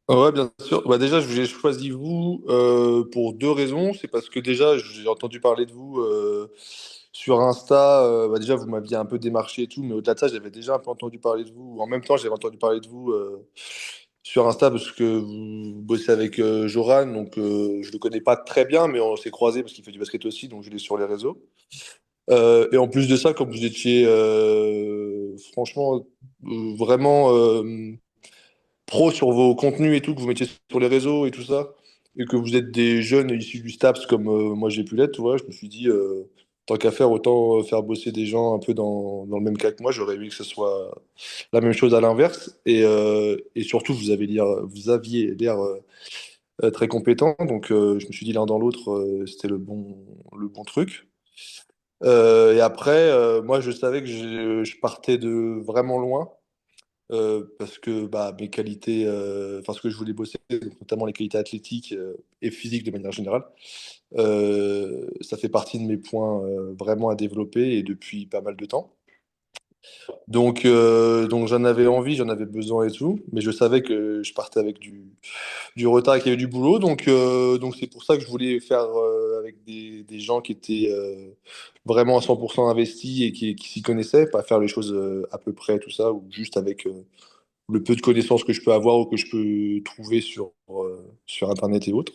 Ouais, bien sûr. Bah, déjà, j'ai choisi vous pour deux raisons. C'est parce que déjà, j'ai entendu parler de vous sur Insta. Bah, déjà, vous m'aviez un peu démarché et tout, mais au-delà de ça, j'avais déjà un peu entendu parler de vous. En même temps, j'avais entendu parler de vous sur Insta parce que vous bossez avec Joran. Donc, je le connais pas très bien, mais on s'est croisés parce qu'il fait du basket aussi, donc je l'ai sur les réseaux. Et en plus de ça, comme vous étiez franchement vraiment pro sur vos contenus et tout, que vous mettiez sur les réseaux et tout ça, et que vous êtes des jeunes issus du STAPS comme moi j'ai pu l'être, tu vois, je me suis dit, tant qu'à faire, autant faire bosser des gens un peu dans le même cas que moi, j'aurais aimé que ce soit la même chose à l'inverse, et surtout, vous aviez l'air très compétent, donc je me suis dit l'un dans l'autre, c'était le bon truc. Et après, moi, je savais que je partais de vraiment loin parce que bah, mes qualités, enfin ce que je voulais bosser, donc notamment les qualités athlétiques et physiques de manière générale, ça fait partie de mes points vraiment à développer et depuis pas mal de temps. Donc j'en avais envie, j'en avais besoin et tout, mais je savais que je partais avec du retard et qu'il y avait du boulot, donc c'est pour ça que je voulais faire avec des gens qui étaient vraiment à 100% investis et qui s'y connaissaient, pas faire les choses à peu près, tout ça, ou juste avec le peu de connaissances que je peux avoir ou que je peux trouver sur Internet et autres.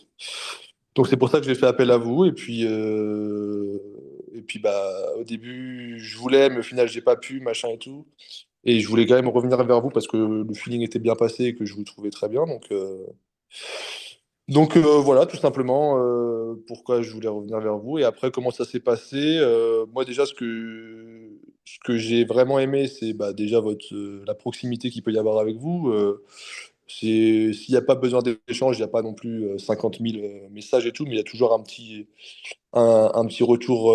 Donc c'est pour ça que j'ai fait appel à vous. Et puis bah, au début, je voulais, mais au final, j'ai pas pu, machin et tout. Et je voulais quand même revenir vers vous parce que le feeling était bien passé et que je vous trouvais très bien. Donc voilà, tout simplement pourquoi je voulais revenir vers vous. Et après, comment ça s'est passé? Moi déjà, ce que j'ai vraiment aimé, c'est bah, déjà la proximité qu'il peut y avoir avec vous. S'il n'y a pas besoin d'échange, il n'y a pas non plus 50 000 messages et tout, mais il y a toujours un petit retour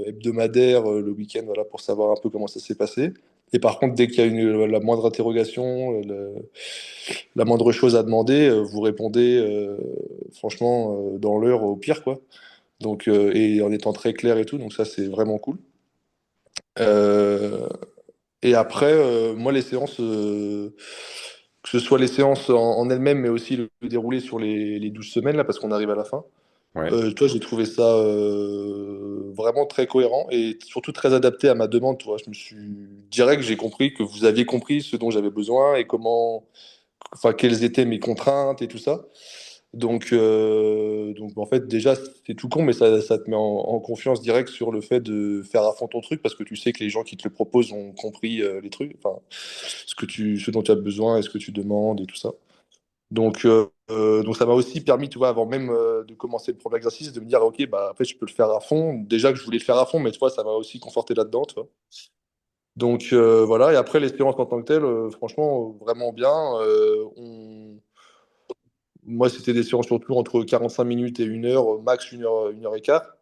hebdomadaire le week-end, voilà, pour savoir un peu comment ça s'est passé. Et par contre, dès qu'il y a la moindre interrogation, la moindre chose à demander, vous répondez franchement dans l'heure au pire, quoi. Donc, et en étant très clair et tout, donc ça c'est vraiment cool. Euh, et après, moi les séances, que ce soit les séances en elles-mêmes, mais aussi le déroulé sur les 12 semaines, là, parce qu'on arrive à la fin. Ouais. Toi, j'ai trouvé ça vraiment très cohérent et surtout très adapté à ma demande. Tu vois. Je me suis direct, j'ai compris que vous aviez compris ce dont j'avais besoin et enfin, quelles étaient mes contraintes et tout ça. Donc en fait, déjà, c'est tout con, mais ça te met en confiance direct sur le fait de faire à fond ton truc parce que tu sais que les gens qui te le proposent ont compris les trucs, enfin, ce dont tu as besoin et ce que tu demandes et tout ça. Donc ça m'a aussi permis, tu vois, avant même de commencer le premier exercice, de me dire, ok, bah après je peux le faire à fond. Déjà que je voulais le faire à fond, mais tu vois, ça m'a aussi conforté là-dedans, tu vois. Donc voilà, et après l'expérience en tant que telle, franchement, vraiment bien. Moi, c'était des séances surtout entre 45 minutes et une heure, max une heure et quart.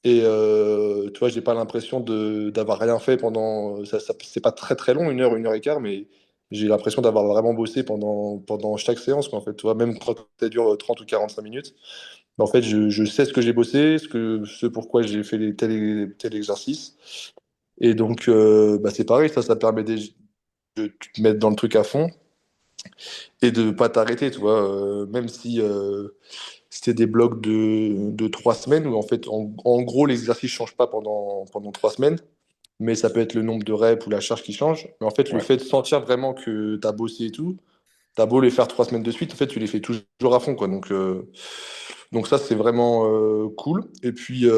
Et tu vois, j'ai pas l'impression d'avoir rien fait pendant. C'est pas très très long, une heure et quart, mais j'ai l'impression d'avoir vraiment bossé pendant chaque séance, quoi, en fait. Tu vois, même quand ça dure 30 ou 45 minutes, bah, en fait, je sais ce que j'ai bossé, ce pourquoi j'ai fait tel exercice. Et donc, bah, c'est pareil, ça permet de te mettre dans le truc à fond et de pas t'arrêter, tu vois. Même si c'était des blocs de 3 semaines où, en fait, en gros, l'exercice change pas pendant 3 semaines mais ça peut être le nombre de reps ou la charge qui change. Mais en fait, le Ouais. fait de sentir vraiment que tu as bossé et tout, t'as beau les faire 3 semaines de suite, en fait, tu les fais toujours à fond, quoi. Donc ça, c'est vraiment cool. Et puis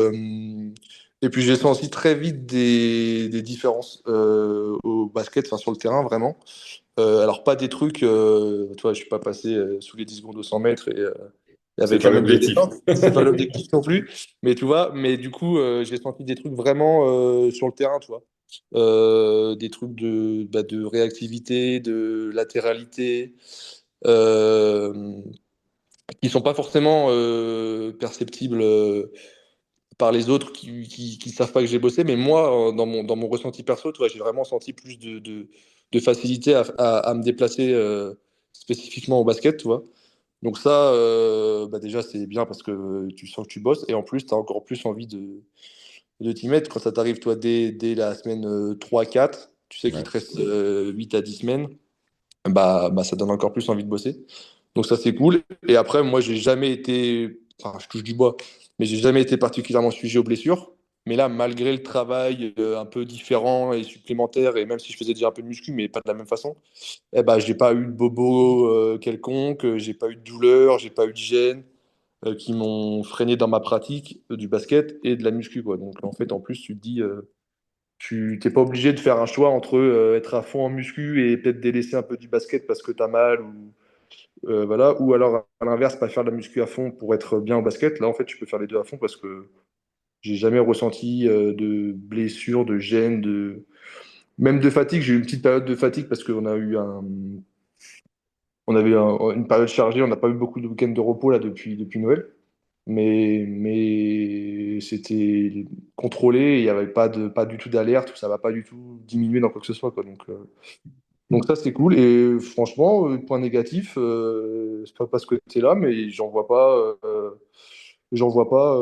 j'ai senti très vite des différences au basket, enfin sur le terrain, vraiment. Alors pas des trucs, tu vois, je suis pas passé sous les 10 secondes au 100 mètres et C'est avec pas un mec de l'objectif. descente, c'est pas l'objectif non plus. Mais tu vois, mais du coup, j'ai senti des trucs vraiment sur le terrain, tu vois. Des trucs de réactivité, de latéralité, euh, qui sont pas forcément perceptibles par les autres qui savent pas que j'ai bossé, mais moi, dans mon ressenti perso, tu vois, j'ai vraiment senti plus de facilité à me déplacer spécifiquement au basket, tu vois. Donc ça, bah déjà, c'est bien parce que tu sens que tu bosses et en plus, tu as encore plus envie de t'y mettre. Quand ça t'arrive, toi, dès la semaine 3-4, tu sais qu'il Ouais. te reste 8 à 10 semaines, bah, ça donne encore plus envie de bosser. Donc ça, c'est cool. Et après, moi, j'ai jamais été, enfin, je touche du bois, mais j'ai jamais été particulièrement sujet aux blessures. Mais là, malgré le travail un peu différent et supplémentaire, et même si je faisais déjà un peu de muscu, mais pas de la même façon, eh ben, j'ai pas eu de bobo quelconque, j'ai pas eu de douleur, j'ai pas eu de gêne qui m'ont freiné dans ma pratique du basket et de la muscu, quoi. Donc en fait, en plus, tu te dis, tu t'es pas obligé de faire un choix entre être à fond en muscu et peut-être délaisser un peu du basket parce que tu as mal voilà, ou alors à l'inverse, pas faire de la muscu à fond pour être bien au basket. Là, en fait, tu peux faire les deux à fond parce que j'ai jamais ressenti de blessure, de gêne, même de fatigue. J'ai eu une petite période de fatigue parce qu'on a eu une période chargée. On n'a pas eu beaucoup de week-ends de repos là depuis Noël, mais c'était contrôlé. Il n'y avait pas du tout d'alerte. Ça va pas du tout diminuer dans quoi que ce soit, quoi. Donc ça, c'est cool. Et franchement, point négatif, c'est pas parce que tu es là, mais j'en vois pas, j'en vois pas.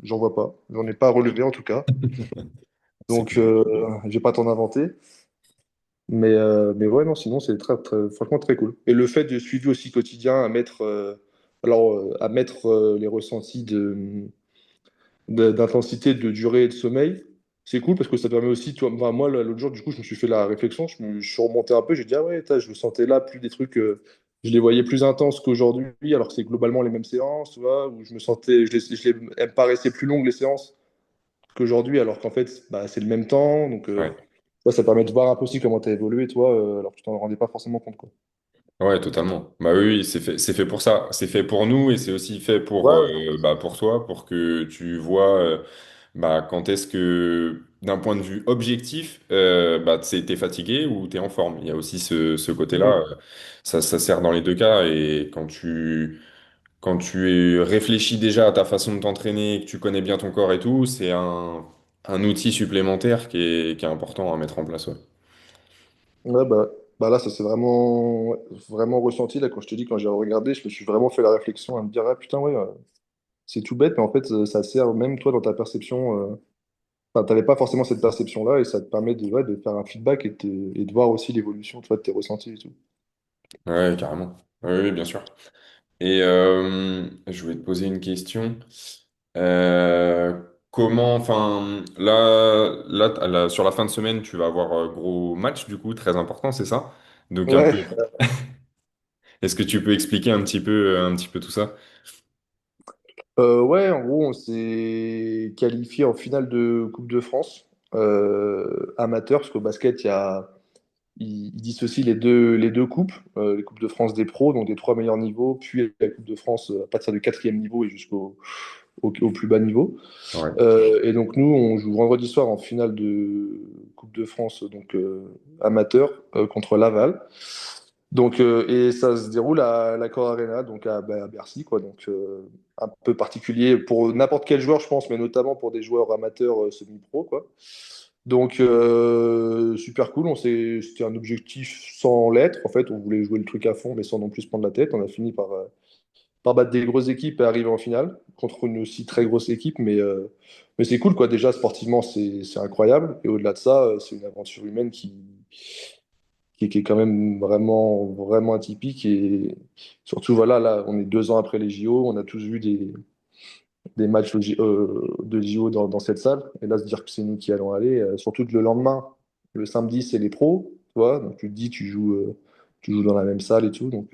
J'en ai pas relevé en tout cas. C'est Donc, cool. j'ai pas t'en inventer. Mais ouais, non, sinon, c'est franchement très cool. Et le fait de suivi aussi quotidien à mettre les ressentis d'intensité, de durée et de sommeil, c'est cool parce que ça permet aussi, toi, enfin, moi, l'autre jour, du coup, je me suis fait la réflexion, je suis remonté un peu, j'ai dit, ah ouais, je le sentais là, plus des trucs, je les voyais plus intenses qu'aujourd'hui, alors que c'est globalement les mêmes séances, tu vois, où je me sentais, elles me paraissaient plus longues les séances qu'aujourd'hui, alors qu'en fait, bah, c'est le même temps, donc Ouais. ça permet de voir un peu aussi comment tu as évolué, toi, alors que tu t'en rendais pas forcément compte, quoi. Ouais, totalement. Bah oui, oui, c'est fait pour ça. C'est fait pour nous et c'est aussi fait Ouais, bah, pour toi, pour que tu vois bah, quand est-ce que, d'un point de vue objectif, bah, t'es fatigué ou t'es en forme. Il y a aussi ce côté-là. ouais. Ça sert dans les deux cas. Et quand tu réfléchis déjà à ta façon de t'entraîner, que tu connais bien ton corps et tout, c'est un outil supplémentaire qui est important à mettre en place. Ouais. Ouais, bah là, ça s'est vraiment ressenti. Là, quand je te dis, quand j'ai regardé, je me suis vraiment fait la réflexion à me dire, ah putain, ouais, c'est tout bête, mais en fait, ça sert même toi dans ta perception. Enfin, t'avais pas forcément cette perception-là et ça te permet ouais, de faire un feedback et de voir aussi l'évolution, tu vois, de tes ressentis et tout. Ouais, carrément. Oui, oui, bien sûr. Et je voulais te poser une question. Comment, enfin, sur la fin de semaine, tu vas avoir gros match, du coup, très important, c'est ça? Donc, un peu, Ouais. est-ce que tu peux expliquer un petit peu tout ça? Ouais, en gros, on s'est qualifié en finale de Coupe de France amateur, parce qu'au basket, ils dissocient les deux coupes, les Coupes de France des pros, donc des trois meilleurs niveaux, puis la Coupe de France à partir du quatrième niveau et au plus bas niveau. Ouais, Et donc nous, on joue vendredi soir en finale de Coupe de France donc amateur contre Laval. Donc et ça se déroule à l'Accor Arena, donc à Bercy, quoi. Donc un peu particulier pour n'importe quel joueur, je pense, mais notamment pour des joueurs amateurs semi-pro, quoi. Donc super cool. C'était un objectif sans l'être. En fait, on voulait jouer le truc à fond, mais sans non plus se prendre la tête. On a fini par battre des grosses équipes et arriver en finale contre une aussi très grosse équipe. Mais c'est cool, quoi. Déjà, sportivement, c'est incroyable. Et au-delà de ça, c'est une aventure humaine qui est quand même vraiment atypique. Et surtout, voilà, là, on est 2 ans après les JO. On a tous vu des matchs de JO dans cette salle. Et là, se dire que c'est nous qui allons aller, surtout que le lendemain, le samedi, c'est les pros. Tu vois, donc tu te dis, tu joues dans la même salle et tout. Donc,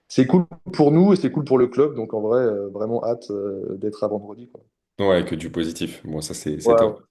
c'est cool pour nous et c'est cool pour le club. Donc en vrai, vraiment hâte d'être à vendredi, quoi. ouais, que du positif. Bon, ça, c'est Ouais, top.